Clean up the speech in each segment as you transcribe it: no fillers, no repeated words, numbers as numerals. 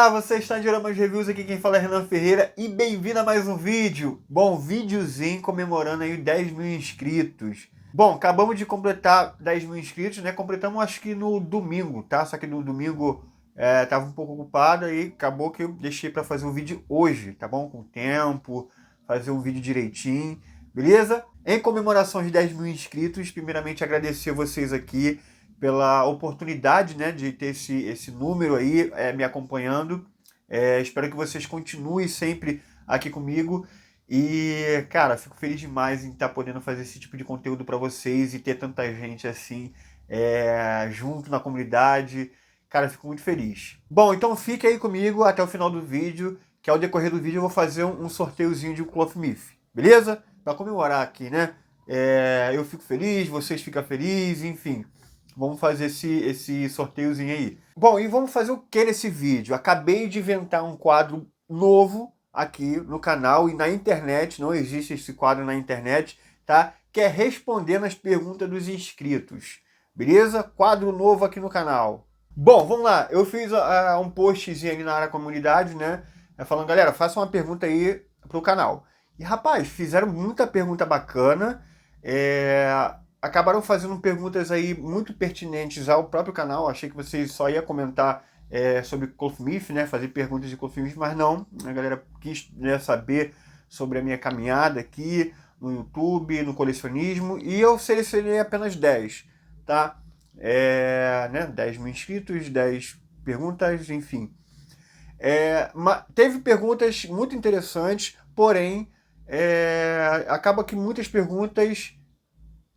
Olá, você está de Oramas Reviews, aqui quem fala é Renan Ferreira e bem-vindo a mais um vídeo. Bom, videozinho comemorando aí 10 mil inscritos. Bom, acabamos de completar 10 mil inscritos, né? Completamos acho que no domingo, tá? Só que no domingo tava um pouco ocupado e acabou que eu deixei para fazer um vídeo hoje, tá bom? Com tempo, fazer um vídeo direitinho, beleza? Em comemoração de 10 mil inscritos, primeiramente agradecer vocês aqui pela oportunidade, né, de ter esse número aí me acompanhando. Espero que vocês continuem sempre aqui comigo. E, cara, fico feliz demais em estar podendo fazer esse tipo de conteúdo para vocês e ter tanta gente assim junto na comunidade. Cara, fico muito feliz. Bom, então fique aí comigo até o final do vídeo, que ao decorrer do vídeo eu vou fazer um sorteiozinho de Cloth Myth, beleza? Para comemorar aqui, né? Eu fico feliz, vocês ficam felizes, enfim. Vamos fazer esse sorteiozinho aí. Bom, e vamos fazer o que nesse vídeo? Acabei de inventar um quadro novo aqui no canal e na internet. Não existe esse quadro na internet, tá? Que é respondendo as perguntas dos inscritos. Beleza? Quadro novo aqui no canal. Bom, vamos lá. Eu fiz um postzinho ali na área comunidade, né? Falando, galera, faça uma pergunta aí pro canal. E, rapaz, fizeram muita pergunta bacana. Acabaram fazendo perguntas aí muito pertinentes ao próprio canal. Achei que vocês só iam comentar sobre Cloth Myth, né? Fazer perguntas de Cloth Myth, mas não. A galera quis, né, saber sobre a minha caminhada aqui no YouTube, no colecionismo. E eu selecionei apenas 10, tá? 10 mil inscritos, 10 perguntas, enfim. Teve perguntas muito interessantes, porém, acaba que muitas perguntas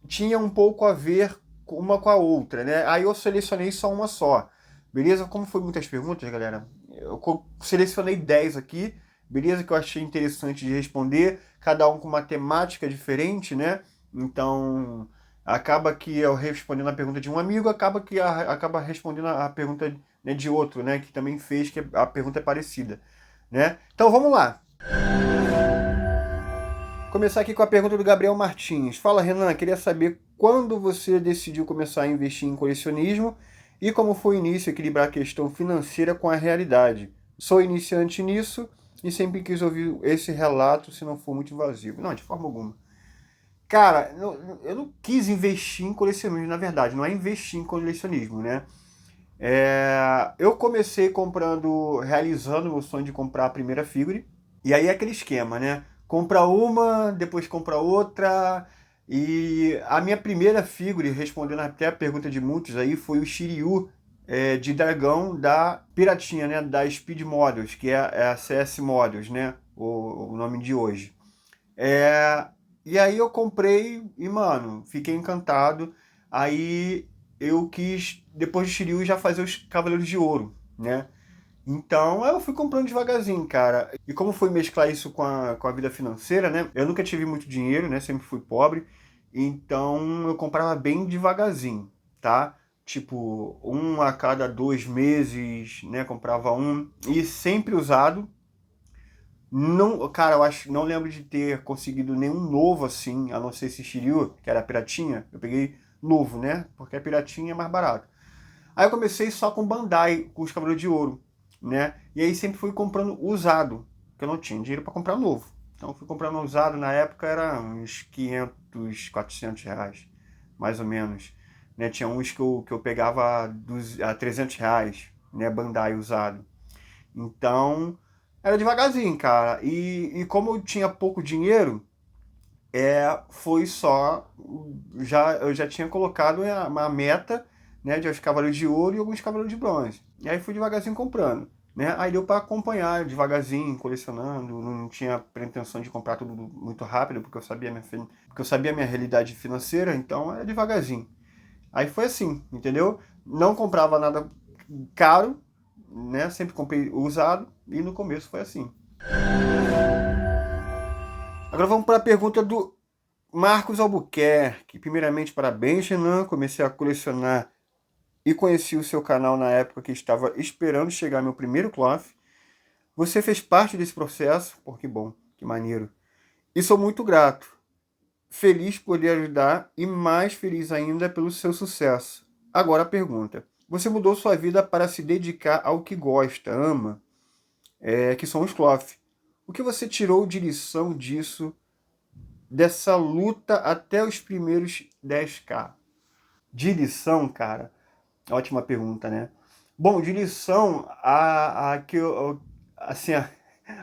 tinha um pouco a ver uma com a outra, né? Aí eu selecionei só uma só, beleza? Como foi muitas perguntas, galera, eu selecionei 10 aqui, beleza? Que eu achei interessante de responder, cada um com uma temática diferente, né? Então, acaba que eu respondendo a pergunta de um amigo, acaba respondendo a pergunta, né, de outro, né? Que também fez, que a pergunta é parecida, né? Então, vamos lá. Começar aqui com a pergunta do Gabriel Martins. Fala, Renan, queria saber quando você decidiu começar a investir em colecionismo e como foi o início equilibrar a questão financeira com a realidade. Sou iniciante nisso e sempre quis ouvir esse relato se não for muito invasivo. Não, de forma alguma. Cara, eu não quis investir em colecionismo, na verdade, não é investir em colecionismo, né? Eu comecei realizando o sonho de comprar a primeira figure, e aí é aquele esquema, né? Compra uma, depois compra outra. E a minha primeira figure, respondendo até a pergunta de muitos aí, foi o Shiryu de dragão da Piratinha, né? Da Speed Models, que é a CS Models, né? O nome de hoje. E aí eu comprei e, mano, fiquei encantado. Aí eu quis, depois de Shiryu, já fazer os Cavaleiros de Ouro, né? Então eu fui comprando devagarzinho, cara. E como fui mesclar isso com a vida financeira, né? Eu nunca tive muito dinheiro, né? Sempre fui pobre. Então eu comprava bem devagarzinho, tá? Tipo, um a cada 2 meses, né? Comprava um. E sempre usado. Não, cara, não lembro de ter conseguido nenhum novo assim, a não ser esse Shiryu, que era a Piratinha. Eu peguei novo, né? Porque a Piratinha é mais barato. Aí eu comecei só com Bandai, com os Cavaleiros de Ouro, né? E aí sempre fui comprando usado, porque eu não tinha dinheiro para comprar novo. Então fui comprando usado, na época era uns 500, 400 reais, mais ou menos. Né? Tinha uns que eu pegava a 300 reais, né? Bandai usado. Então era devagarzinho, cara. E como eu tinha pouco dinheiro, foi só. Eu já tinha colocado uma meta, né, de uns Cavaleiros de Ouro e alguns Cavaleiros de Bronze. E aí fui devagarzinho comprando, né? Aí deu para acompanhar devagarzinho, colecionando. Não tinha pretensão de comprar tudo muito rápido, porque eu sabia a minha realidade financeira, então era devagarzinho. Aí foi assim, entendeu? Não comprava nada caro, né? Sempre comprei usado e no começo foi assim. Agora vamos para a pergunta do Marcos Albuquerque. Primeiramente, parabéns, Renan. Comecei a colecionar e conheci o seu canal na época que estava esperando chegar meu primeiro cloth. Você fez parte desse processo? Pô, que bom, que maneiro. E sou muito grato. Feliz por lhe ajudar e mais feliz ainda pelo seu sucesso. Agora a pergunta. Você mudou sua vida para se dedicar ao que gosta, ama? que são os cloth. O que você tirou de lição disso, dessa luta até os primeiros 10K? De lição, cara, ótima pergunta, né? Bom, de lição, assim,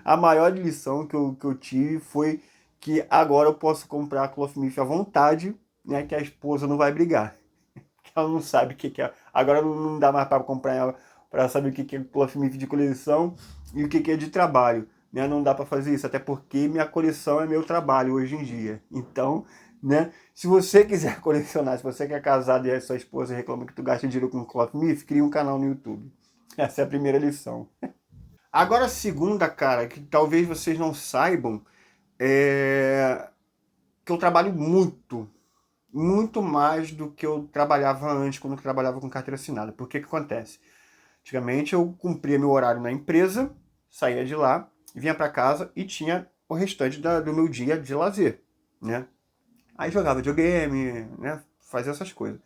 a maior lição que eu tive foi que agora eu posso comprar a Clothmith à vontade, né? Que a esposa não vai brigar. Que ela não sabe o que que é. Agora não dá mais para comprar ela para saber o que que é Clothmith de coleção e o que que é de trabalho. Né? Não dá para fazer isso, até porque minha coleção é meu trabalho hoje em dia. Então, né? Se você quiser colecionar, se você quer casado e a sua esposa reclama que tu gasta dinheiro com Clothmith, cria um canal no YouTube. Essa é a primeira lição. Agora a segunda, cara, que talvez vocês não saibam, é que eu trabalho muito mais do que eu trabalhava antes, quando eu trabalhava com carteira assinada. Por que que acontece? Antigamente eu cumpria meu horário na empresa, saía de lá, vinha para casa e tinha o restante do meu dia de lazer, né? Aí jogava videogame, né? Fazia essas coisas.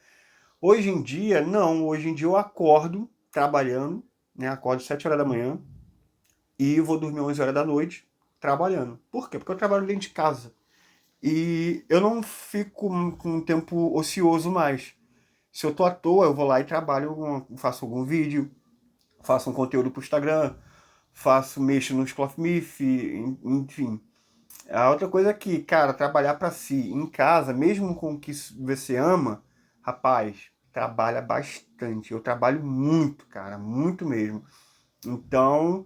Hoje em dia, não. Hoje em dia eu acordo trabalhando, né? Acordo 7 horas da manhã e vou dormir 11 horas da noite trabalhando. Por quê? Porque eu trabalho dentro de casa. E eu não fico com tempo ocioso mais. Se eu tô à toa, eu vou lá e trabalho, faço algum vídeo, faço um conteúdo pro Instagram, mexo nos Clothmith, enfim. A outra coisa é que, cara, trabalhar para si em casa, mesmo com o que você ama, rapaz, trabalha bastante. Eu trabalho muito, cara, muito mesmo. Então,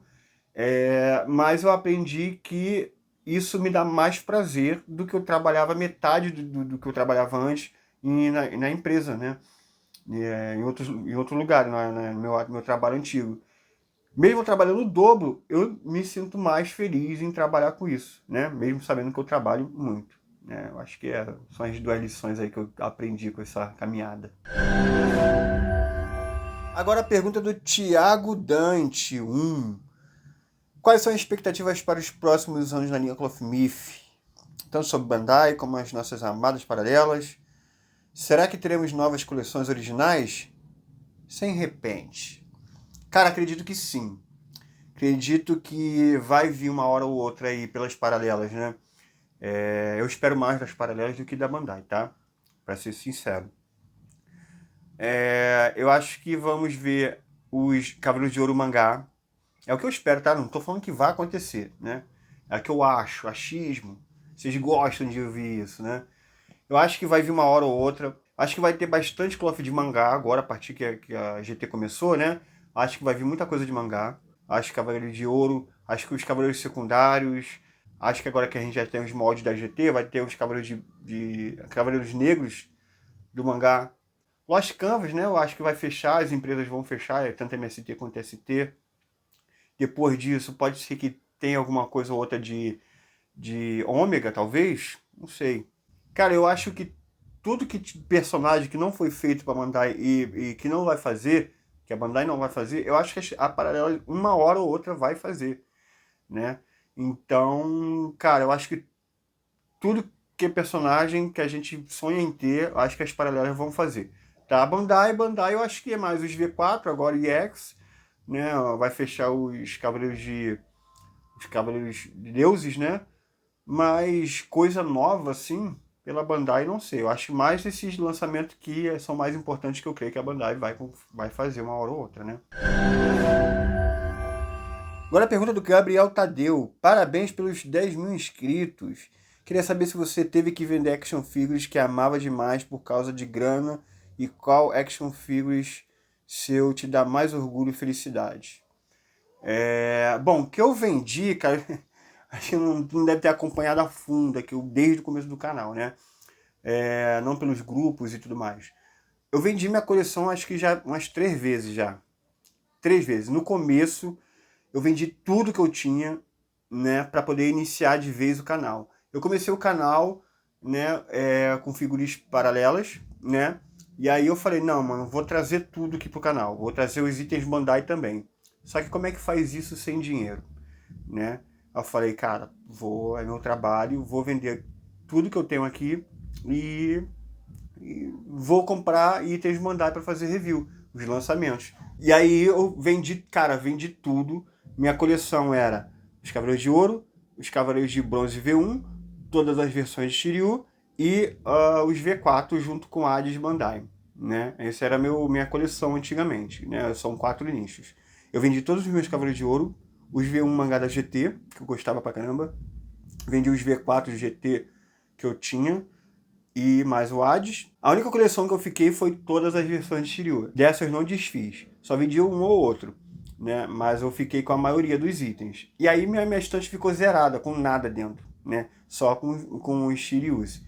mas eu aprendi que isso me dá mais prazer do que eu trabalhava metade do que eu trabalhava antes na empresa, né? Em outro lugar, no meu trabalho antigo. Mesmo trabalhando o dobro, eu me sinto mais feliz em trabalhar com isso, né? Mesmo sabendo que eu trabalho muito. Né? Eu acho que são as duas lições aí que eu aprendi com essa caminhada. Agora a pergunta do Thiago Dante, Quais são as expectativas para os próximos anos na linha Clothmith? Tanto sobre Bandai como as nossas amadas paralelas. Será que teremos novas coleções originais? Sem repente. Cara, acredito que sim. Acredito que vai vir uma hora ou outra aí pelas paralelas, né? Eu espero mais das paralelas do que da Bandai, tá? Pra ser sincero. Eu acho que vamos ver os Cavaleiros de Ouro mangá. É o que eu espero, tá? Não tô falando que vai acontecer, né? É o que eu acho, achismo. Vocês gostam de ouvir isso, né? Eu acho que vai vir uma hora ou outra. Acho que vai ter bastante cloth de mangá agora, a partir que a GT começou, né? Acho que vai vir muita coisa de mangá. Acho que Cavaleiros de Ouro, acho que os Cavaleiros secundários. Acho que agora que a gente já tem os moldes da GT, vai ter os Cavaleiros Cavaleiros Negros do mangá. Lost Canvas, né? Eu acho que vai fechar, as empresas vão fechar, tanto MST quanto ST. Depois disso, pode ser que tenha alguma coisa ou outra de ômega, talvez. Não sei. Cara, eu acho que tudo personagem que não foi feito para Bandai e que não vai fazer, que a Bandai não vai fazer, eu acho que a Paralela uma hora ou outra vai fazer, né? Então, cara, eu acho que tudo que é personagem que a gente sonha em ter, eu acho que as Paralelas vão fazer. Tá? Bandai, eu acho que é mais os V4, agora EX, né? Vai fechar os Cavaleiros de Deuses, né? Mas coisa nova, assim, pela Bandai, não sei. Eu acho mais esses lançamentos que são mais importantes que eu creio que a Bandai vai fazer uma hora ou outra, né? Agora a pergunta do Gabriel Tadeu. Parabéns pelos 10 mil inscritos. Queria saber se você teve que vender action figures que amava demais por causa de grana e qual action figures seu te dá mais orgulho e felicidade. Bom, que eu vendi, cara, acho que não deve ter acompanhado a fundo aqui desde o começo do canal, né? Não pelos grupos e tudo mais. Eu vendi minha coleção acho que já umas 3 vezes já. 3 vezes. No começo, eu vendi tudo que eu tinha, né, para poder iniciar de vez o canal. Eu comecei o canal, né, com figuras paralelas, né? E aí eu falei, não, mano, vou trazer tudo aqui pro canal. Vou trazer os itens Bandai também. Só que como é que faz isso sem dinheiro, né? Eu falei, cara, é meu trabalho, vou vender tudo que eu tenho aqui e vou comprar itens de Bandai para fazer review, os lançamentos. E aí eu vendi, cara, vendi tudo, Minha coleção era os Cavaleiros de Ouro, os Cavaleiros de Bronze V1, todas as versões de Shiryu e os V4 junto com Hades Bandai, né? Essa era minha coleção antigamente, né? São 4 nichos. Eu vendi todos os meus Cavaleiros de Ouro, os V1 mangá da GT, que eu gostava pra caramba, vendi os V4 GT que eu tinha, e mais o Hades. A única coleção que eu fiquei foi todas as versões de Shiryu. Dessas eu não desfiz, só vendi um ou outro, né? Mas eu fiquei com a maioria dos itens. E aí minha estante ficou zerada, com nada dentro, né? Só com os Shiryus.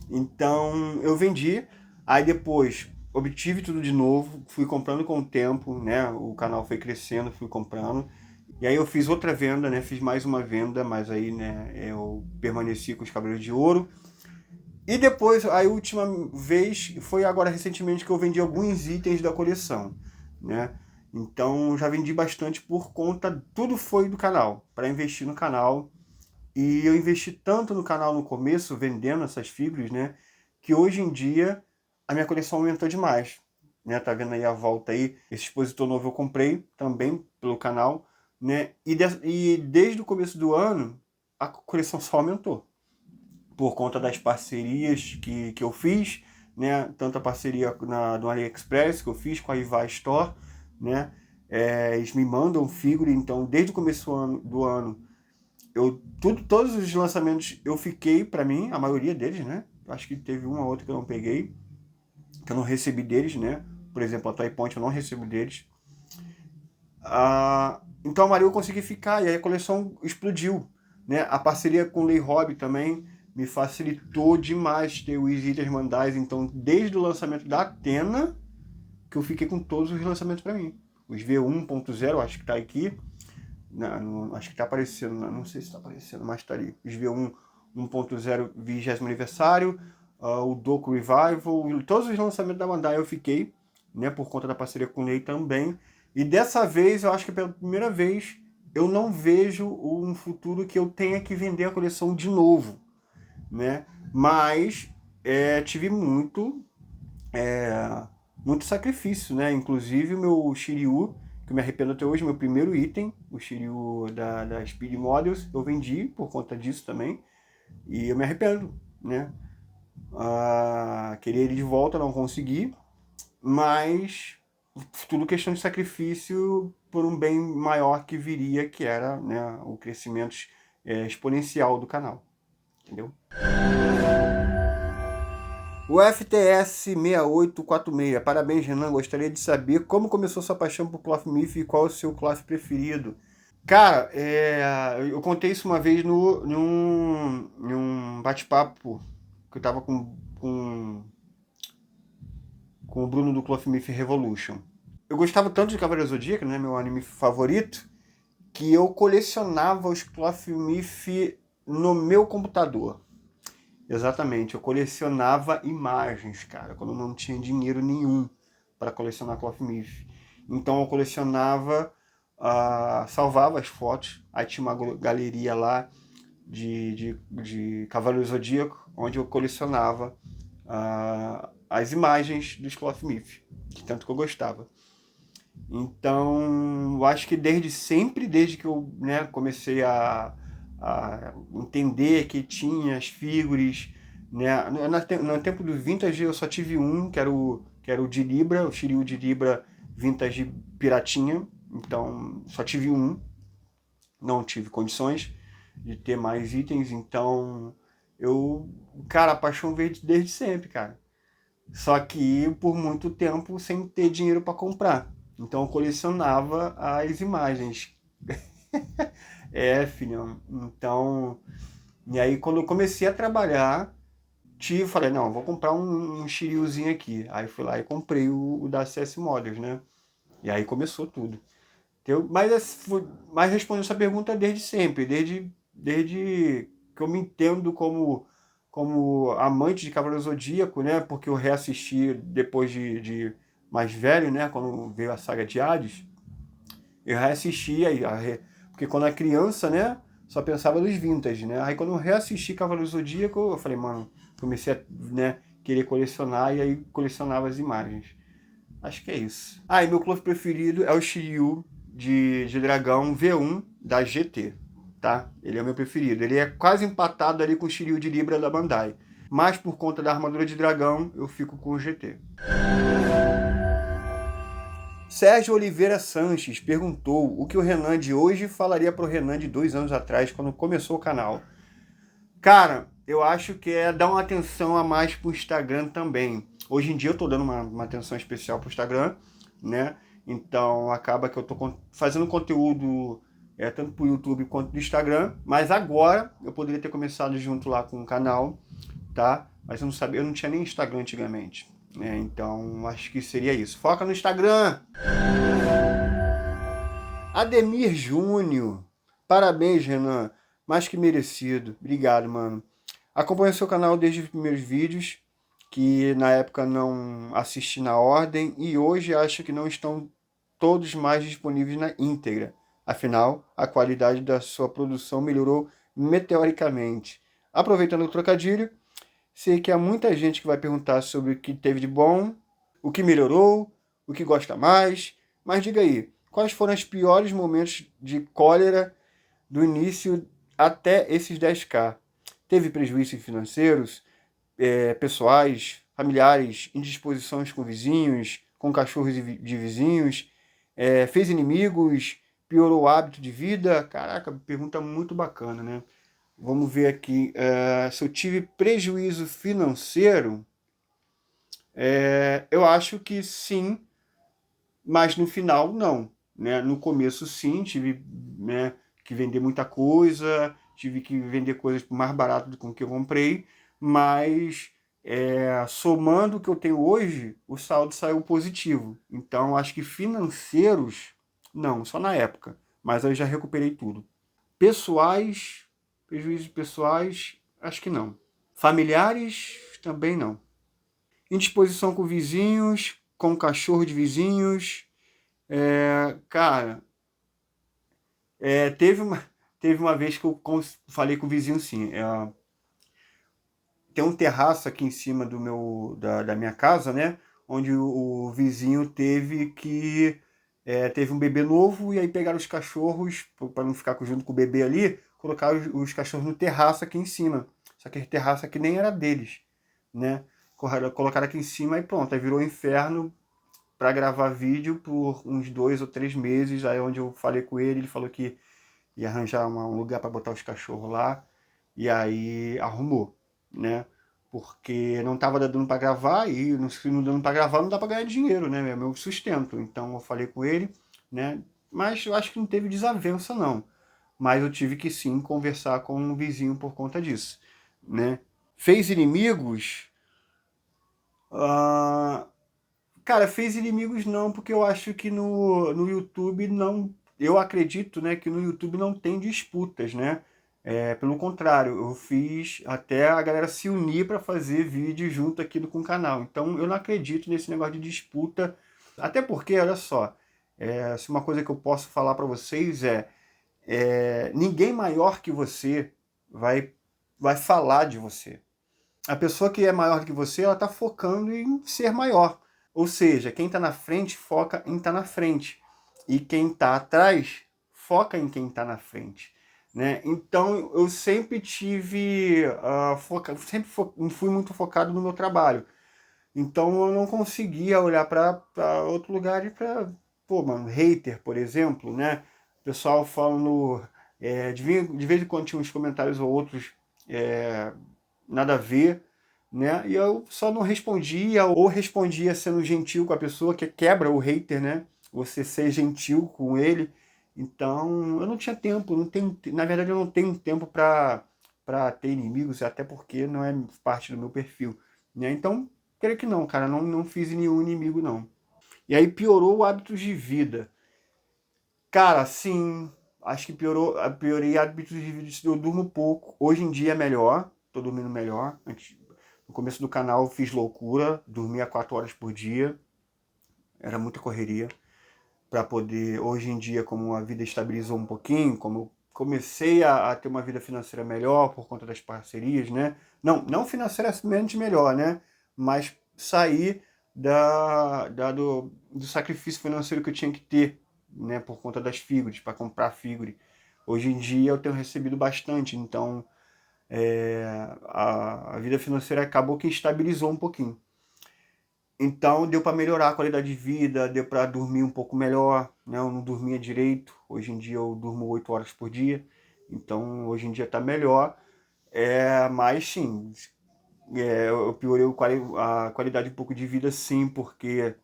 Então eu vendi, aí depois obtive tudo de novo, fui comprando com o tempo, né? O canal foi crescendo, fui comprando. E aí eu fiz outra venda, né? Fiz mais uma venda, mas aí, né, eu permaneci com os Cavaleiros de Ouro. E depois, a última vez, foi agora recentemente que eu vendi alguns itens da coleção, né? Então já vendi bastante por conta, tudo foi do canal, para investir no canal. E eu investi tanto no canal no começo, vendendo essas fibras, né? Que hoje em dia a minha coleção aumentou demais, né? Tá vendo aí a volta aí? Esse expositor novo eu comprei também pelo canal, né? E desde o começo do ano a coleção só aumentou por conta das parcerias que eu fiz, né? Tanto a parceria no AliExpress que eu fiz com a Iva Store, né? Eles me mandam figure, então desde o começo do ano, todos os lançamentos eu fiquei para mim, a maioria deles, né? Acho que teve uma ou outra que eu não peguei, que eu não recebi deles, né? Por exemplo, a Toy Point eu não recebo deles. Então a maioria eu consegui ficar, e aí a coleção explodiu, né? A parceria com o Lei Hobby também me facilitou demais ter os itens mandais. Então, desde o lançamento da Athena, que eu fiquei com todos os lançamentos para mim. Os V1.0, acho que tá aqui. Não, acho que tá aparecendo, não sei se tá aparecendo, mas tá ali. Os V1 1.0 20º aniversário, o Doku Revival, todos os lançamentos da Bandai eu fiquei, né, por conta da parceria com o Lei também. E dessa vez, eu acho que pela primeira vez, eu não vejo um futuro que eu tenha que vender a coleção de novo, né? Mas tive muito sacrifício, né? Inclusive o meu Shiryu, que eu me arrependo até hoje, meu primeiro item, o Shiryu da Speed Models, eu vendi por conta disso também, e eu me arrependo, né? Queria ele de volta, não consegui, mas tudo questão de sacrifício por um bem maior que viria, que era, né, o crescimento exponencial do canal, entendeu? O FTS 6846. Parabéns, Renan. Gostaria de saber como começou sua paixão por Cloth Myth e qual é o seu cloth preferido. Cara, eu contei isso uma vez num bate-papo que eu tava com o Bruno do Cloth Myth Revolution. Eu gostava tanto de Cavaleiro Zodíaco, né, meu anime favorito, que eu colecionava os Cloth Myth no meu computador. Exatamente, eu colecionava imagens, cara, quando não tinha dinheiro nenhum para colecionar Cloth Myth. Então eu colecionava, salvava as fotos, aí tinha uma galeria lá de Cavaleiro Zodíaco, onde eu colecionava as imagens dos Cloth Myth, que tanto que eu gostava. Então, eu acho que desde que eu, né, comecei a entender que tinha as figuras, né, no tempo do Vintage eu só tive um, que era o de Libra, o Shiryu de Libra Vintage Piratinha, então só tive um, não tive condições de ter mais itens, então cara, a paixão veio desde sempre, cara. Só que por muito tempo sem ter dinheiro para comprar. Então eu colecionava as imagens. Filhão. Então, e aí quando eu comecei a trabalhar, falei, não, vou comprar um Shiryuzinho aqui. Aí fui lá e comprei o da CS Models, né? E aí começou tudo. Mas respondendo essa pergunta desde sempre, desde que eu me entendo como amante de Cavaleiro Zodíaco, né? Porque eu reassisti depois de mais velho, né? Quando veio a saga de Hades, eu reassisti porque quando era criança, né? Só pensava nos vintage, né? Aí quando eu reassisti Cavaleiro Zodíaco, eu falei, mano, comecei a, né, querer colecionar e aí colecionava as imagens. Acho que é isso. E meu cloth preferido é o Shiryu, de dragão V1 da GT, tá? Ele é o meu preferido. Ele é quase empatado ali com o Shiryu de Libra da Bandai. Mas por conta da armadura de dragão, eu fico com o GT. Sérgio Oliveira Sanches perguntou o que o Renan de hoje falaria pro Renan de 2 anos atrás, quando começou o canal. Cara, eu acho que é dar uma atenção a mais pro Instagram também. Hoje em dia eu tô dando uma atenção especial pro Instagram, né? Então acaba que eu tô fazendo conteúdo tanto pro YouTube quanto do Instagram, mas agora eu poderia ter começado junto lá com o canal, tá? Mas eu não sabia, eu não tinha nem Instagram antigamente, né? Então acho que seria isso. Foca no Instagram! Ademir Júnior, parabéns, Renan, mais que merecido. Obrigado, mano. Acompanho seu canal desde os primeiros vídeos, que na época não assisti na ordem, e hoje acho que não estão todos mais disponíveis na íntegra. Afinal, a qualidade da sua produção melhorou meteoricamente. Aproveitando o trocadilho, sei que há muita gente que vai perguntar sobre o que teve de bom, o que melhorou, o que gosta mais, mas diga aí, quais foram os piores momentos de cólera do início até esses 10K? Teve prejuízos financeiros, pessoais, familiares, indisposições com vizinhos, com cachorros de vizinhos, fez inimigos, piorou o hábito de vida? Caraca, pergunta muito bacana, né? Vamos ver aqui, se eu tive prejuízo financeiro, eu acho que sim, mas no final não, né? No começo sim, tive, né, que vender muita coisa, tive que vender coisas mais barato do que o que eu comprei, mas somando o que eu tenho hoje, o saldo saiu positivo. Então acho que financeiros, não, só na época, mas eu já recuperei tudo. Pessoais, prejuízos pessoais, acho que não. Familiares, também não. Indisposição com vizinhos, com cachorro de vizinhos. Cara, teve uma vez que eu falei com o vizinho assim. Tem um terraço aqui em cima da minha casa, né? Onde o vizinho teve um bebê novo, e aí pegaram os cachorros, para não ficar junto com o bebê ali, colocaram os cachorros no terraço aqui em cima. Só que esse terraço aqui nem era deles, né? Colocaram aqui em cima e pronto, aí virou um inferno para gravar vídeo por uns 2 ou 3 meses. Aí onde eu falei com ele falou que ia arranjar um lugar para botar os cachorros lá, e aí arrumou, né? Porque não estava dando para gravar, e não dando para gravar não dá para ganhar dinheiro, né? É meu sustento. Então eu falei com ele, né? Mas eu acho que não teve desavença não. Mas eu tive que sim conversar com um vizinho por conta disso, né? Fez inimigos? Cara, fez inimigos não, porque eu acho que no YouTube não... Eu acredito, né, que no YouTube não tem disputas, né? Pelo contrário, eu fiz até a galera se unir para fazer vídeo junto aqui com o canal. Então eu não acredito nesse negócio de disputa, até porque, olha só, se uma coisa que eu posso falar para vocês ninguém maior que você vai falar de você. A pessoa que é maior que você, ela está focando em ser maior. Ou seja, quem está na frente foca em estar na frente. E quem está atrás foca em quem está na frente, né? Então eu sempre fui muito focado no meu trabalho. Então eu não conseguia olhar para outro lugar e para, pô, mano, hater, por exemplo, né? O pessoal falando, de vez em quando tinha uns comentários ou outros, nada a ver, né? E eu só não respondia, ou respondia sendo gentil com a pessoa, que quebra o hater, né? Você ser gentil com ele. Então eu não tinha tempo, na verdade eu não tenho tempo para ter inimigos, até porque não é parte do meu perfil, né? Então, creio que não, cara, não fiz nenhum inimigo não. E aí piorou hábitos de vida. Cara, sim, acho que piorei hábitos de vida. Eu durmo pouco, hoje em dia é melhor, tô dormindo melhor. No começo do canal eu fiz loucura, dormia 4 horas por dia, era muita correria para poder, hoje em dia, como a vida estabilizou um pouquinho, como eu comecei a ter uma vida financeira melhor por conta das parcerias, né? Não financeiramente melhor, né? Mas sair do sacrifício financeiro que eu tinha que ter, né, por conta das figuras, para comprar figure. Hoje em dia eu tenho recebido bastante, então a vida financeira acabou que estabilizou um pouquinho. Então deu para melhorar a qualidade de vida, deu para dormir um pouco melhor, né? Eu não dormia direito, hoje em dia eu durmo 8 horas por dia, então hoje em dia está melhor, mas sim, eu piorei a qualidade um pouco de vida sim, porque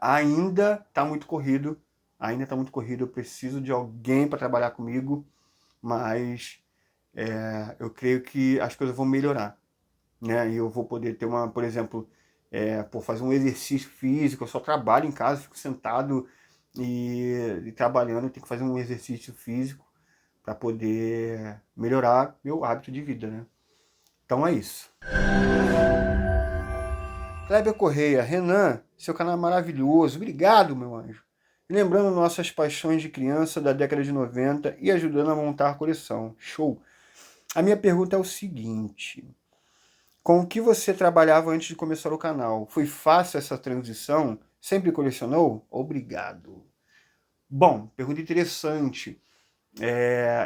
ainda está muito corrido, eu preciso de alguém para trabalhar comigo, mas eu creio que as coisas vão melhorar, né? E eu vou poder ter por exemplo, por fazer um exercício físico, eu só trabalho em casa, fico sentado e trabalhando, eu tenho que fazer um exercício físico para poder melhorar meu hábito de vida, né? Então é isso. Kleber Correia, Renan, seu canal é maravilhoso, obrigado, meu anjo. Lembrando nossas paixões de criança da década de 90 e ajudando a montar a coleção. Show! A minha pergunta é o seguinte: com o que você trabalhava antes de começar o canal? Foi fácil essa transição? Sempre colecionou? Obrigado. Bom, pergunta interessante.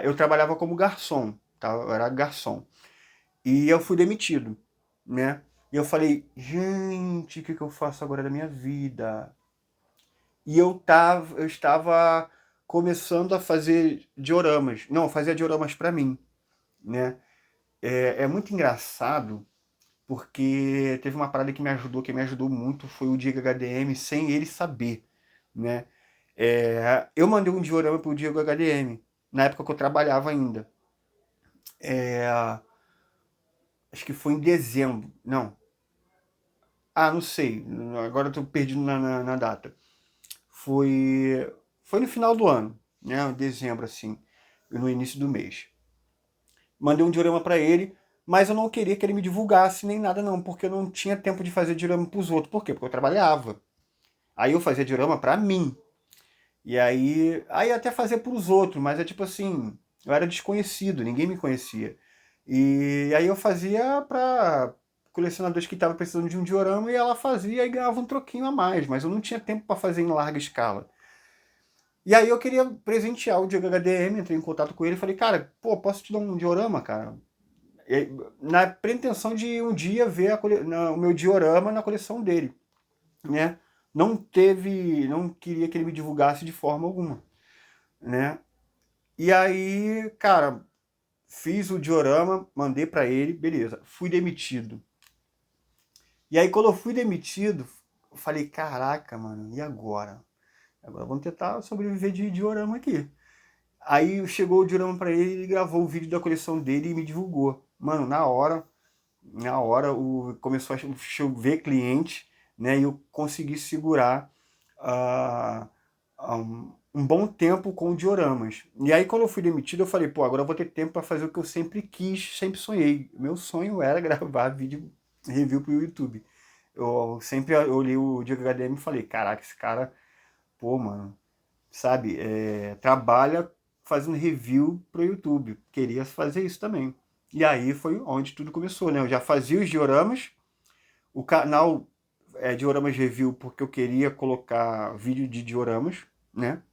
Eu trabalhava como garçom, tá? Eu era garçom. E eu fui demitido, né? E eu falei, gente, o que eu faço agora da minha vida? E eu estava começando a fazer dioramas. Não, eu fazia dioramas para mim, né? É muito engraçado porque teve uma parada que me ajudou, que me ajudou muito, foi o Diego HDM, sem ele saber, né? Eu mandei um diorama pro Diego HDM, na época que eu trabalhava ainda. Acho que foi em dezembro, não. Ah, não sei, agora eu tô perdido na data. Foi no final do ano, né? Em dezembro, assim, no início do mês. Mandei um diorama para ele, mas eu não queria que ele me divulgasse nem nada não, porque eu não tinha tempo de fazer diorama pros outros. Por quê? Porque eu trabalhava. Aí eu fazia diorama para mim. E aí até fazia pros outros, mas é tipo assim, eu era desconhecido, ninguém me conhecia. E aí eu fazia para colecionadores que estavam precisando de um diorama e ela fazia e ganhava um troquinho a mais, mas eu não tinha tempo para fazer em larga escala. E aí eu queria presentear o Diego HDM, entrei em contato com ele e falei, cara, pô, posso te dar um diorama, cara? Na pretensão de um dia ver o meu diorama na coleção dele, né? Não queria que ele me divulgasse de forma alguma, né? E aí, cara, fiz o diorama, mandei pra ele, beleza, fui demitido. E aí quando eu fui demitido, eu falei, caraca, mano, e agora? Agora vamos tentar sobreviver de diorama aqui. Aí chegou o diorama pra ele, ele gravou o vídeo da coleção dele e me divulgou. Mano, na hora começou a chover cliente, né? E eu consegui segurar um bom tempo com dioramas. E aí quando eu fui demitido, eu falei, pô, agora eu vou ter tempo para fazer o que eu sempre quis, sempre sonhei. Meu sonho era gravar vídeo review pro YouTube. Eu sempre olhei o Diego HDM e falei, caraca, esse cara, pô, mano, sabe, trabalha fazendo review pro YouTube. Queria fazer isso também. E aí foi onde tudo começou, né? Eu já fazia os dioramas, o canal Dioramas Review, porque eu queria colocar vídeo de dioramas, né?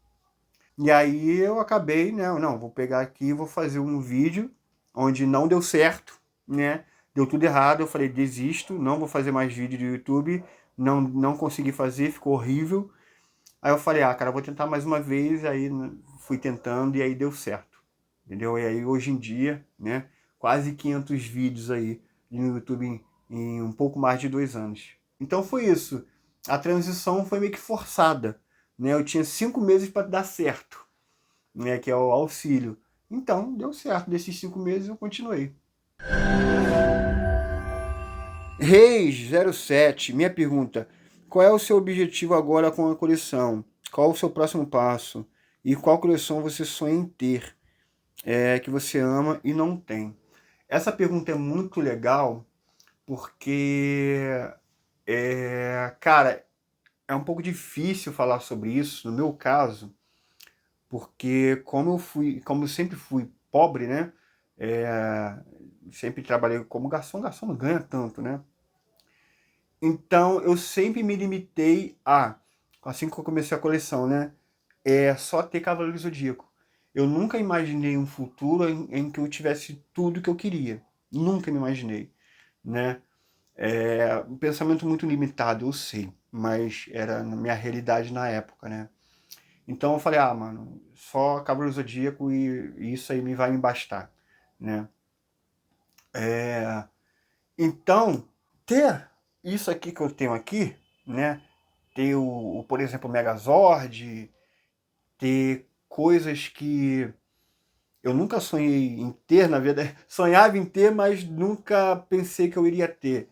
E aí eu acabei, né? Não, vou pegar aqui e vou fazer um vídeo onde não deu certo, né? Deu tudo errado, eu falei, desisto, não vou fazer mais vídeo do YouTube, não consegui fazer, ficou horrível. Aí eu falei, cara, vou tentar mais uma vez, aí fui tentando e aí deu certo, entendeu? E aí hoje em dia, né, quase 500 vídeos aí no YouTube em um pouco mais de 2 anos. Então foi isso, a transição foi meio que forçada, né? Eu tinha 5 meses para dar certo, né, que é o auxílio. Então deu certo, desses 5 meses eu continuei. Reis07, minha pergunta: qual é o seu objetivo agora com a coleção? Qual o seu próximo passo? E qual coleção você sonha em ter, que você ama e não tem? Essa pergunta é muito legal porque, cara, é um pouco difícil falar sobre isso, no meu caso, porque como eu sempre fui pobre, né? Sempre trabalhei como garçom, garçom não ganha tanto, né? Então eu sempre me limitei assim que eu comecei a coleção, né? é só ter Cavaleiro do Zodíaco. Eu nunca imaginei um futuro em que eu tivesse tudo que eu queria. Nunca me imaginei, né? É um pensamento muito limitado, eu sei, mas era na minha realidade na época, né? Então eu falei, ah, mano, só Cavaleiro do Zodíaco e isso aí me vai me bastar, né? É, então, ter isso aqui que eu tenho aqui, né? Ter por exemplo, o Megazord, ter coisas que eu nunca sonhei em ter, na verdade, sonhava em ter, mas nunca pensei que eu iria ter.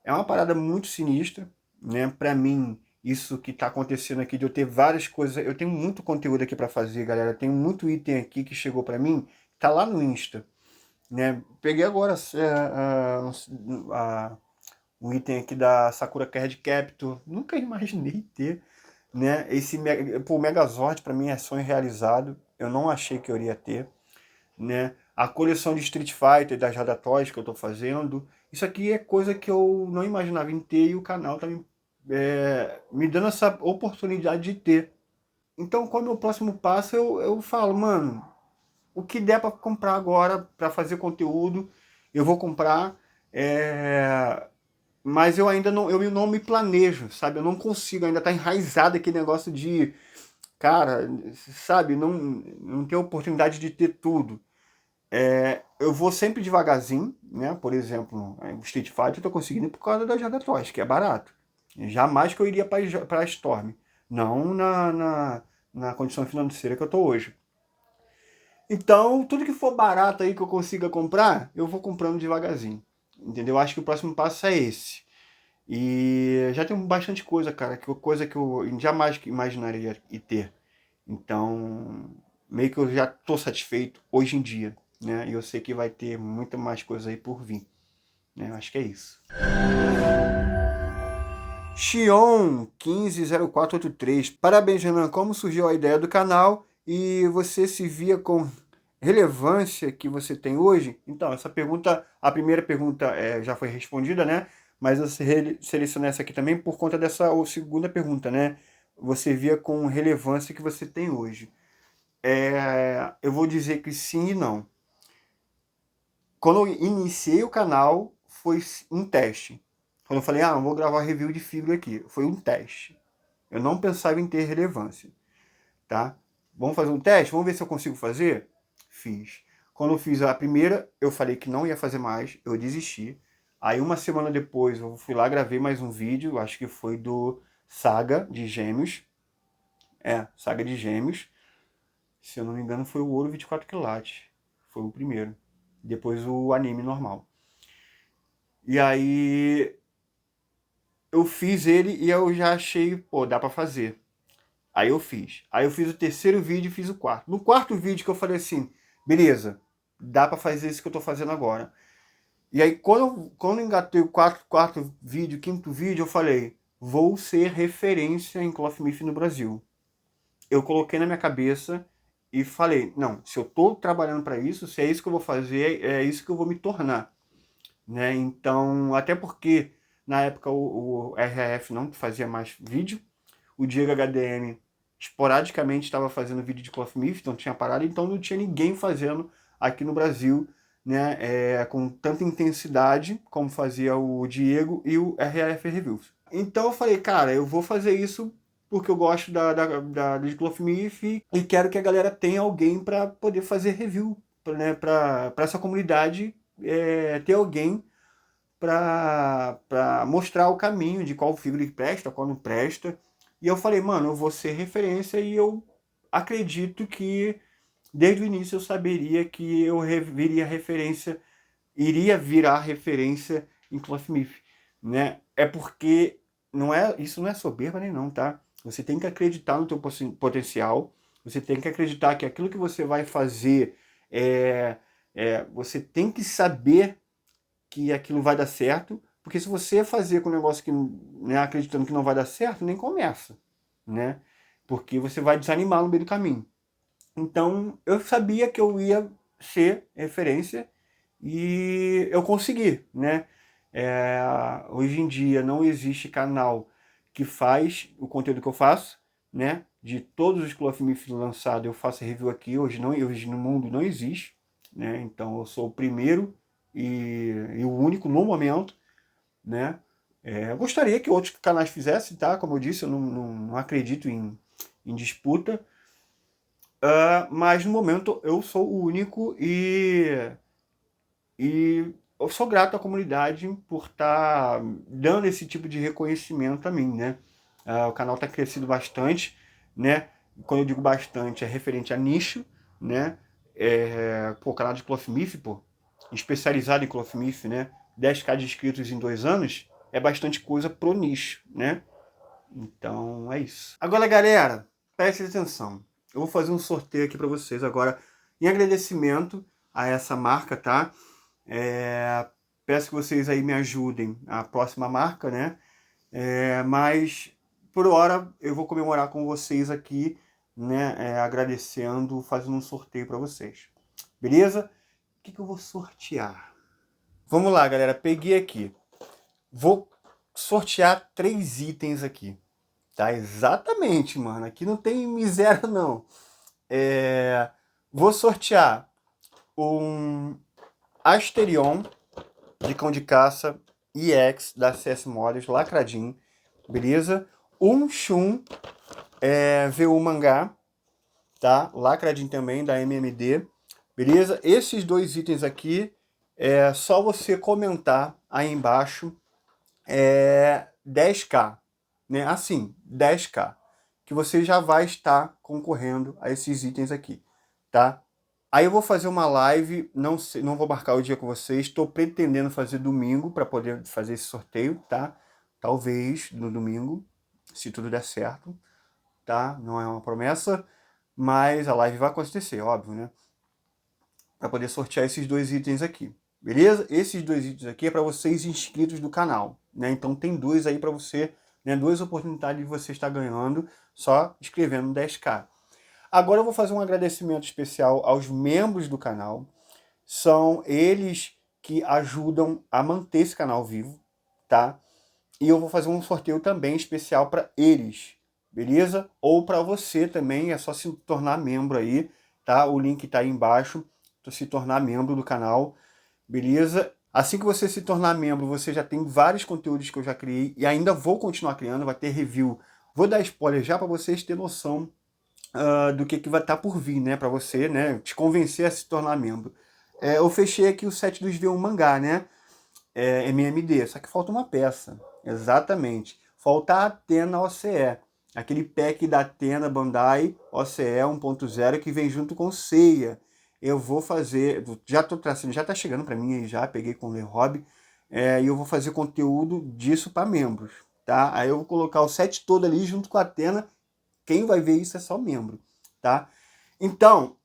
É uma parada muito sinistra, né? Pra mim, isso que tá acontecendo aqui, de eu ter várias coisas, eu tenho muito conteúdo aqui pra fazer, galera. Tem muito item aqui que chegou pra mim, tá lá no Insta, né? Peguei agora um item aqui da Sakura Card Captor, nunca imaginei ter, né? Pô, o Megazord pra mim é sonho realizado, eu não achei que eu iria ter, né? A coleção de Street Fighter das Radar Toys que eu tô fazendo, isso aqui é coisa que eu não imaginava em ter e o canal tá me dando essa oportunidade de ter. Então, qual é o meu próximo passo? Eu falo, mano, o que der para comprar agora para fazer conteúdo, eu vou comprar. é, Mas eu não me planejo, sabe? Eu não consigo, ainda tá enraizado aquele negócio de, cara, sabe? Não ter oportunidade de ter tudo. Eu vou sempre devagarzinho, né? Por exemplo, o Street Fighter eu tô conseguindo por causa da Jada Toys, que é barato. Jamais que eu iria para a Storm. Não na condição financeira que eu tô hoje. Então, tudo que for barato aí que eu consiga comprar, eu vou comprando devagarzinho. Entendeu? Acho que o próximo passo é esse. E já tem bastante coisa, cara, coisa que eu jamais imaginaria ter. Então, meio que eu já tô satisfeito hoje em dia, né? E eu sei que vai ter muita mais coisa aí por vir, né? Acho que é isso. Xion 150483. Parabéns, Renan. Como surgiu a ideia do canal e você se via com relevância que você tem hoje? Então, essa pergunta, a primeira pergunta já foi respondida, né? Mas eu selecionei essa aqui também por conta dessa segunda pergunta, né? Você via com relevância que você tem hoje. Eu vou dizer que sim e não. Quando eu iniciei o canal, foi um teste. Quando eu falei, ah, eu vou gravar review de figura aqui, foi um teste. Eu não pensava em ter relevância, tá? Vamos fazer um teste? Vamos ver se eu consigo fazer? Fiz. Quando eu fiz a primeira, eu falei que não ia fazer mais, eu desisti. Aí uma semana depois eu fui lá, gravei mais um vídeo, acho que foi do Saga de Gêmeos. Saga de Gêmeos. Se eu não me engano foi o Ouro 24 quilates. Foi o primeiro. Depois o anime normal. E aí eu fiz ele e eu já achei, pô, dá pra fazer. Aí eu fiz. Aí eu fiz o terceiro vídeo e fiz o quarto. No quarto vídeo que eu falei assim, beleza, dá pra fazer isso que eu tô fazendo agora. E aí quando eu engatei o quarto vídeo, quinto vídeo, eu falei, vou ser referência em Cloth Myth no Brasil. Eu coloquei na minha cabeça e falei, não, se eu tô trabalhando para isso, se é isso que eu vou fazer, é isso que eu vou me tornar, né? Então, até porque na época o RAF não fazia mais vídeo, o Diego HDM esporadicamente estava fazendo vídeo de Cloth Myth, então tinha parado, então não tinha ninguém fazendo aqui no Brasil, né, com tanta intensidade como fazia o Diego e o RAF Reviews. Então eu falei, cara, eu vou fazer isso porque eu gosto de Cloth Myth e quero que a galera tenha alguém para poder fazer review, né, para essa comunidade ter alguém para mostrar o caminho de qual figura presta, qual não presta. E eu falei, mano, eu vou ser referência e eu acredito que desde o início eu saberia que eu viria referência, iria virar referência em Cloth Myth, né? É porque isso não é soberba nem não, tá? Você tem que acreditar no teu potencial, você tem que acreditar que aquilo que você vai fazer você tem que saber que aquilo vai dar certo, porque se você fazer com um negócio que, né, acreditando que não vai dar certo, nem começa, né? Porque você vai desanimar no meio do caminho. Então, eu sabia que eu ia ser referência e eu consegui, né? Hoje em dia não existe canal que faz o conteúdo que eu faço, né? De todos os Cloth lançados, eu faço review aqui. Hoje no mundo não existe, né? Então eu sou o primeiro e o único no momento, né? Eu gostaria que outros canais fizessem, tá? Como eu disse, eu não acredito em disputa. Mas no momento eu sou o único e eu sou grato à comunidade por estar dando esse tipo de reconhecimento a mim, né? O canal está crescendo bastante, né? Quando eu digo bastante, é referente a nicho, né? O canal de Clothmith, pô, especializado em Clothmith, né? 10k de inscritos em 2 anos é bastante coisa pro nicho, né? Então é isso. Agora, galera, preste atenção. Eu vou fazer um sorteio aqui para vocês agora em agradecimento a essa marca, tá? Peço que vocês aí me ajudem a próxima marca, né? Mas por hora eu vou comemorar com vocês aqui, né? Agradecendo, fazendo um sorteio para vocês. Beleza? O que eu vou sortear? Vamos lá, galera. Peguei aqui. Vou sortear 3 itens aqui. Tá, exatamente, mano. Aqui não tem miséria, não. Vou sortear um Asterion de cão de caça EX da CS Models, lacradinho, beleza? Um Shun VU Mangá, tá? Lacradinho também, da MMD, beleza? Esses 2 itens aqui, é só você comentar aí embaixo, 10k, né? Assim, 10k, que você já vai estar concorrendo a esses itens aqui, tá? Aí eu vou fazer uma live, não sei, não vou marcar o dia com vocês, estou pretendendo fazer domingo para poder fazer esse sorteio, tá? Talvez no domingo, se tudo der certo, tá? Não é uma promessa, mas a live vai acontecer, óbvio, né? Para poder sortear esses 2 itens aqui, beleza? Esses 2 itens aqui é para vocês inscritos do canal, né? Então tem 2 aí para você, né? 2 oportunidades de você estar ganhando só escrevendo 10k. Agora eu vou fazer um agradecimento especial aos membros do canal. São eles que ajudam a manter esse canal vivo, tá? E eu vou fazer um sorteio também especial para eles, beleza? Ou para você também, é só se tornar membro aí, tá? O link tá aí embaixo, para se tornar membro do canal, beleza? Assim que você se tornar membro, você já tem vários conteúdos que eu já criei e ainda vou continuar criando, vai ter review. Vou dar spoiler já para vocês terem noção do que vai estar por vir, né? Para você, né? Te convencer a se tornar membro. Eu fechei aqui o set dos V1 Mangá, né? MMD, só que falta uma peça. Exatamente. Falta a Athena OCE. Aquele pack da Athena Bandai OCE 1.0 que vem junto com Seiya. Eu vou fazer, já estou traçando, já está chegando para mim aí já, peguei com o Le Hobby, e eu vou fazer conteúdo disso para membros, tá? Aí eu vou colocar o set todo ali junto com a Athena. Quem vai ver isso é só membro, tá? Então,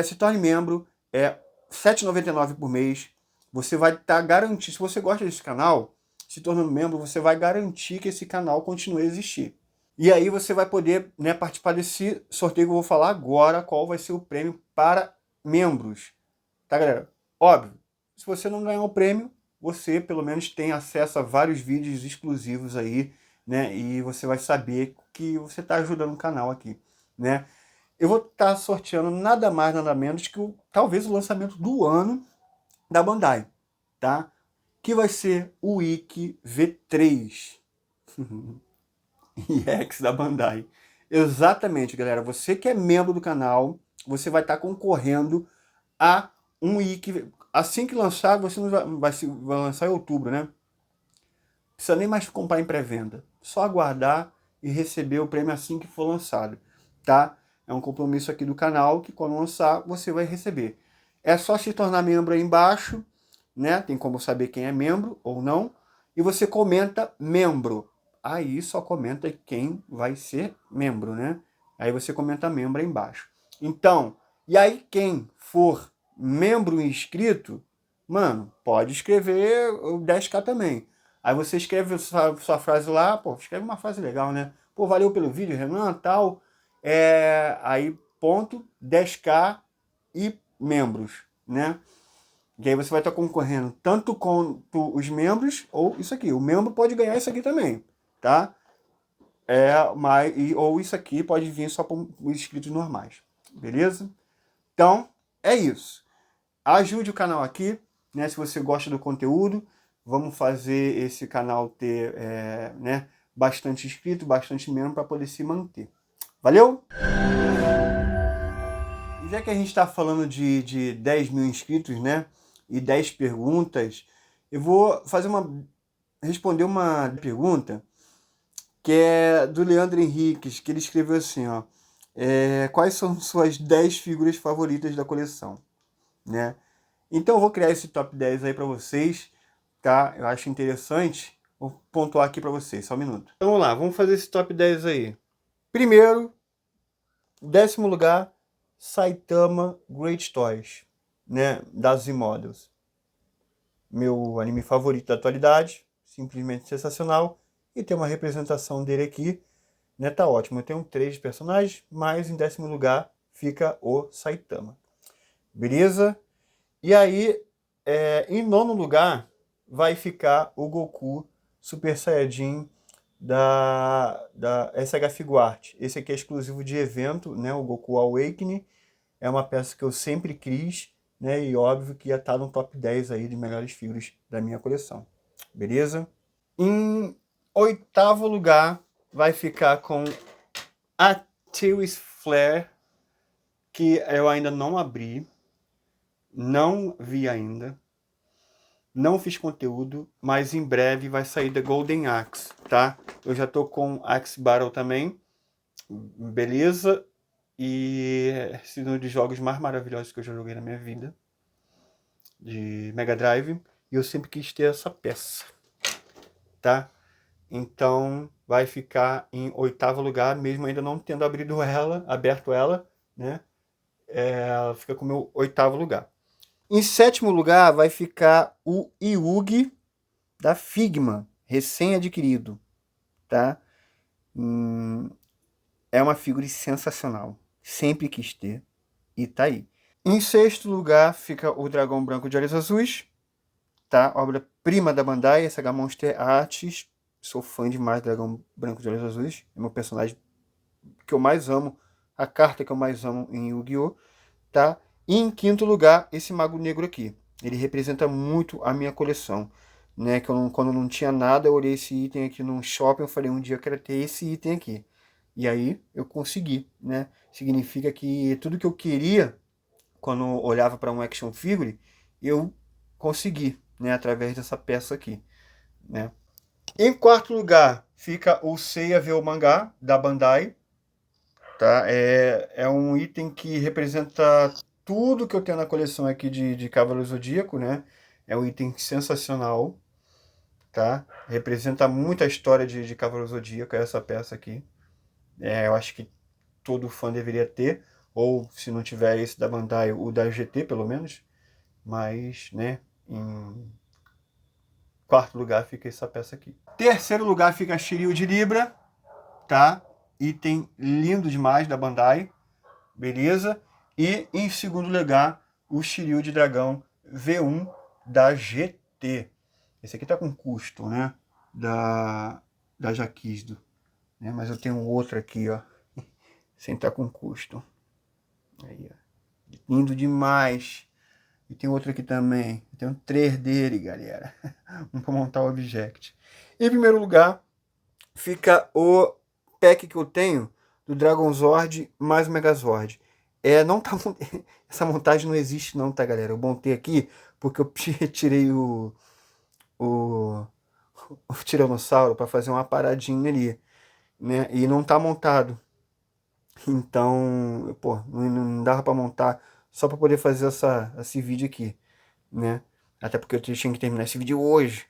se torne membro, R$ 7,99 por mês. Você vai estar garantido, se você gosta desse canal, se tornando membro, você vai garantir que esse canal continue a existir. E aí você vai poder, né, participar desse sorteio que eu vou falar agora, qual vai ser o prêmio para membros. Tá, galera? Óbvio, se você não ganhar o prêmio, você pelo menos tem acesso a vários vídeos exclusivos aí, né? E você vai saber que você está ajudando o canal aqui, né? Eu vou estar sorteando nada mais, nada menos que talvez o lançamento do ano da Bandai, tá? Que vai ser o Ikki V3 EX da Bandai. Exatamente, galera. Você que é membro do canal, você vai estar concorrendo a um Ikki. Assim que lançar, você não vai lançar em outubro, né? Não precisa nem mais comprar em pré-venda. Só aguardar e receber o prêmio assim que for lançado, tá? É um compromisso aqui do canal que quando lançar, você vai receber. É só se tornar membro aí embaixo, né? Tem como saber quem é membro ou não. E você comenta membro. Aí só comenta quem vai ser membro, né? Aí você comenta membro aí embaixo. Então, e aí quem for membro inscrito, mano, pode escrever o 10k também. Aí você escreve sua frase lá, pô, escreve uma frase legal, né? Pô, valeu pelo vídeo, Renan, tal. Aí, ponto, 10k e membros, né? E aí você vai estar concorrendo tanto com os membros, ou isso aqui. O membro pode ganhar isso aqui também, tá? ou isso aqui pode vir só para os inscritos normais, beleza? Então, é isso. Ajude o canal aqui, né? Se você gosta do conteúdo, vamos fazer esse canal ter né, bastante inscrito, bastante membro para poder se manter. Valeu? E já que a gente está falando de 10 mil inscritos, né? E 10 perguntas, eu vou responder uma pergunta que é do Leandro Henriques, que ele escreveu assim, ó. Quais são suas 10 figuras favoritas da coleção? Né? Então eu vou criar esse top 10 aí para vocês, tá? Eu acho interessante. Vou pontuar aqui para vocês, só um minuto. Então vamos lá, vamos fazer esse top 10 aí. Primeiro, 10º lugar, Saitama Great Toys, né? Da Z-Models. Meu anime favorito da atualidade, simplesmente sensacional. E tem uma representação dele aqui, né? Tá ótimo. Eu tenho 3 personagens, mas em 10º lugar fica o Saitama. Beleza? E aí, em 9º lugar, vai ficar o Goku Super Saiyajin da SH Figuart. Esse aqui é exclusivo de evento, né? O Goku Awakening. É uma peça que eu sempre quis, né? E óbvio que ia estar no top 10 aí de melhores figuras da minha coleção. Beleza? Em 8º lugar, vai ficar com a Tears Flare, que eu ainda não abri. Não vi ainda, não fiz conteúdo, mas em breve vai sair da Golden Axe, tá? Eu já tô com Axe Battle também, beleza? E esse é um dos jogos mais maravilhosos que eu já joguei na minha vida, de Mega Drive, e eu sempre quis ter essa peça, tá? Então vai ficar em 8º lugar, mesmo ainda não tendo aberto ela, né? Ela fica com o meu 8º lugar. Em 7º lugar vai ficar o Yugi da Figma, recém-adquirido, tá? É uma figura sensacional, sempre quis ter e tá aí. Em 6º lugar fica o Dragão Branco de Olhos Azuis, tá? Obra-prima da Bandai, SH Monster Arts. Sou fã demais do Dragão Branco de Olhos Azuis, é meu personagem que eu mais amo, a carta que eu mais amo em Yu-Gi-Oh!, tá? E em 5º lugar, esse Mago Negro aqui. Ele representa muito a minha coleção, né? Que quando eu não tinha nada, eu olhei esse item aqui num shopping, eu falei, um dia eu quero ter esse item aqui. E aí eu consegui, né? Significa que tudo que eu queria, quando eu olhava para um action figure, eu consegui, né? Através dessa peça aqui, né? Em 4º lugar, fica o Seiya Vê o Mangá, da Bandai, tá? É um item que representa tudo que eu tenho na coleção aqui de Cavaleiro Zodíaco, né? É um item sensacional, tá? Representa muito a história de Cavaleiro Zodíaco, essa peça aqui. Eu acho que todo fã deveria ter, ou se não tiver esse da Bandai, o da GT pelo menos. Mas, né, em 4º lugar fica essa peça aqui. 3º lugar fica a Shiryu de Libra, tá? Item lindo demais da Bandai, beleza? E em 2º lugar, o Shiryu de Dragão V1 da GT. Esse aqui tá com custo, né? Da Jaquisdo. Né? Mas eu tenho outro aqui, ó. Sem estar com custo. Aí, ó. Lindo demais. E tem outro aqui também. Eu tenho 3 dele, galera. Vamos para montar o Object. Em primeiro lugar, fica o pack que eu tenho do Dragon Zord mais o Megazord. Não tá, essa montagem não existe não, tá, galera? Eu montei aqui porque eu tirei o Tiranossauro para fazer uma paradinha ali, né? E não tá montado. Então, pô, não dava para montar só para poder fazer esse vídeo aqui, né? Até porque eu tinha que terminar esse vídeo hoje.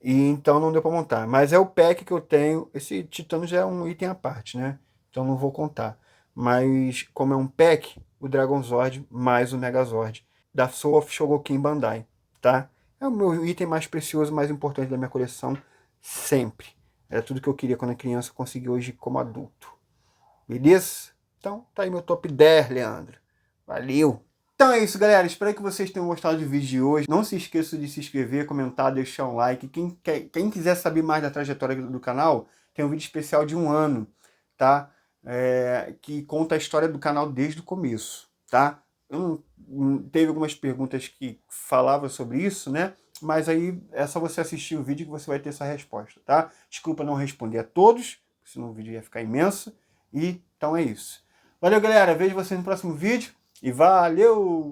E então não deu para montar. Mas é o pack que eu tenho. Esse Titano já é um item à parte, né? Então não vou contar. Mas como é um pack, o Dragon Zord mais o Megazord da Soul of Shogokin Bandai, tá? É o meu item mais precioso, mais importante da minha coleção, sempre. Era tudo que eu queria quando era criança, consegui hoje como adulto. Beleza? Então tá aí meu top 10, Leandro. Valeu! Então é isso, galera. Espero que vocês tenham gostado do vídeo de hoje. Não se esqueça de se inscrever, comentar, deixar um like. Quem quiser saber mais da trajetória do canal, tem um vídeo especial de 1 ano, tá? Que conta a história do canal desde o começo, tá? Teve algumas perguntas que falavam sobre isso, né? Mas aí é só você assistir o vídeo que você vai ter essa resposta, tá? Desculpa não responder a todos, senão o vídeo ia ficar imenso. E então é isso. Valeu, galera. Vejo vocês no próximo vídeo. E valeu!